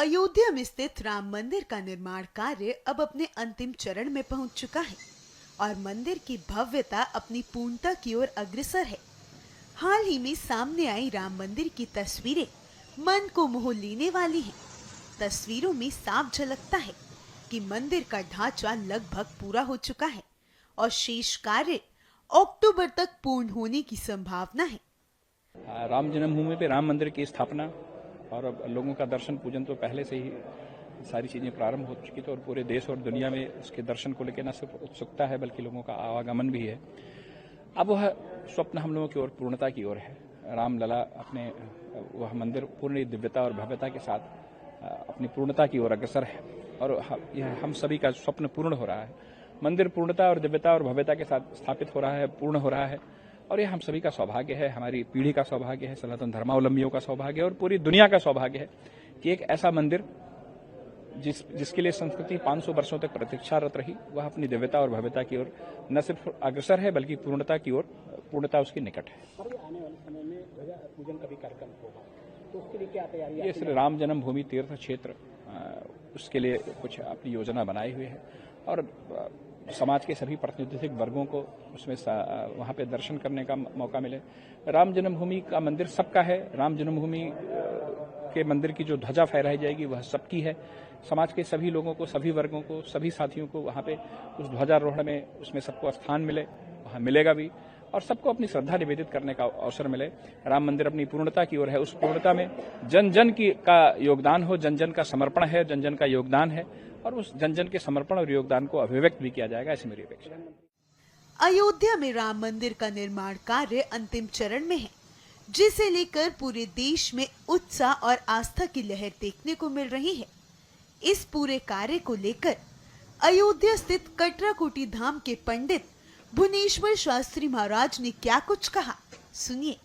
अयोध्या में स्थित राम मंदिर का निर्माण कार्य अब अपने अंतिम चरण में पहुंच चुका है और मंदिर की भव्यता अपनी पूर्णता की ओर अग्रसर है। हाल ही में सामने आई राम मंदिर की तस्वीरें मन को मोह लेने वाली हैं। तस्वीरों में साफ झलकता है कि मंदिर का ढांचा लगभग पूरा हो चुका है और शेष कार्य अक्टूबर तक पूर्ण होने की संभावना है। राम जन्मभूमि पे राम मंदिर की स्थापना और अब लोगों का दर्शन पूजन तो पहले से ही सारी चीजें प्रारंभ हो चुकी थी और पूरे देश और दुनिया में उसके दर्शन को लेकर न सिर्फ उत्सुकता है बल्कि लोगों का आवागमन भी है। अब वह स्वप्न हम लोगों की ओर पूर्णता की ओर है। रामलला अपने वह मंदिर पूर्ण दिव्यता और भव्यता के साथ अपनी पूर्णता की ओर अग्रसर है और यह हम सभी का स्वप्न पूर्ण हो रहा है। मंदिर पूर्णता और दिव्यता और भव्यता के साथ स्थापित हो रहा है, पूर्ण हो रहा है और यह हम सभी का सौभाग्य है, हमारी पीढ़ी का सौभाग्य है, सनातन धर्मावलंबियों का सौभाग्य है और पूरी दुनिया का सौभाग्य है कि एक ऐसा मंदिर जिसके लिए संस्कृति 500 वर्षों तक प्रतीक्षारत रही, वह अपनी दिव्यता और भव्यता की ओर न सिर्फ अग्रसर है बल्कि पूर्णता की ओर, पूर्णता उसकी निकट है। आने वाले समय में ध्वजा पूजन का भी कार्यक्रम होगा, तो उसके लिए क्या तैयारी? ये श्री राम जन्मभूमि तीर्थ क्षेत्र उसके लिए कुछ अपनी योजना बनाई हुई है और समाज के सभी प्रतिनिधिक वर्गों को उसमें वहां पे दर्शन करने का मौका मिले। राम जन्मभूमि का मंदिर सबका है। राम जन्मभूमि के मंदिर की जो ध्वजा फहराई जाएगी वह सबकी है। समाज के सभी लोगों को, सभी वर्गों को, सभी साथियों को वहां पे उस ध्वजारोहण में उसमें सबको स्थान मिले, वहां मिलेगा भी और सबको अपनी श्रद्धा निवेदित करने का अवसर मिले। राम मंदिर अपनी पूर्णता की ओर है, उस पूर्णता में जन जन का योगदान हो, जन जन का समर्पण है, जन जन का योगदान है और उस जन जन के समर्पण और योगदान को अभिव्यक्त भी किया जाएगा, ऐसी मेरी अपेक्षा है। अयोध्या में राम मंदिर का निर्माण कार्य अंतिम चरण में है, जिसे लेकर पूरे देश में उत्साह और आस्था की लहर देखने को मिल रही है। इस पूरे कार्य को लेकर अयोध्या स्थित कटराकोटी धाम के पंडित भुवनेश्वर शास्त्री महाराज ने क्या कुछ कहा, सुनिए।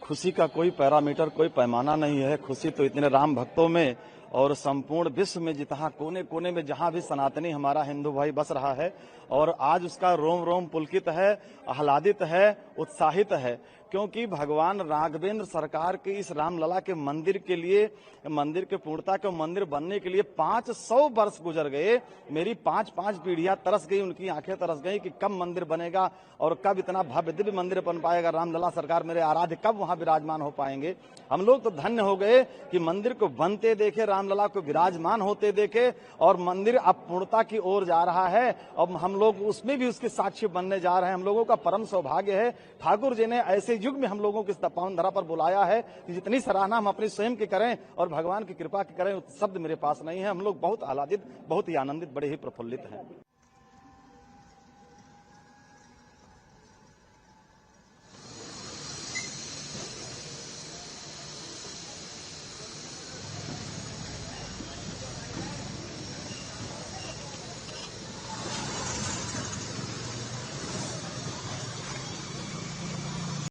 खुशी का कोई पैरामीटर, कोई पैमाना नहीं है। खुशी तो इतने राम भक्तों में और संपूर्ण विश्व में जहाँ कोने कोने में जहाँ भी सनातनी हमारा हिंदू भाई बस रहा है और आज उसका रोम रोम पुलकित है, आह्लादित है, उत्साहित है, क्योंकि भगवान राघवेंद्र सरकार के इस रामलला के मंदिर के लिए, मंदिर के पूर्णता के मंदिर बनने के लिए 500 वर्ष गुजर गए। मेरी 5 पीढ़ियां तरस गई, उनकी आंखें तरस गई कि कब मंदिर बनेगा और कब इतना भव्य दिव्य मंदिर बन पाएगा। रामलला सरकार मेरे आराध्य कब वहां विराजमान हो पाएंगे। हम लोग तो धन्य हो गए कि मंदिर को बनते देखे, रामलला को विराजमान होते देखे और मंदिर अब पूर्णता की ओर जा रहा है। अब हम लोग उसमें भी उसके साक्षी बनने जा रहे हैं। हम लोगों का परम सौभाग्य है। ठाकुर जी ने ऐसे युग में हम लोगों को इस पावन धरा पर बुलाया है कि जितनी सराहना हम अपने स्वयं की करें और भगवान की कृपा की करें, शब्द मेरे पास नहीं है। हम लोग बहुत आह्लादित, बहुत ही आनंदित, बड़े ही प्रफुल्लित हैं।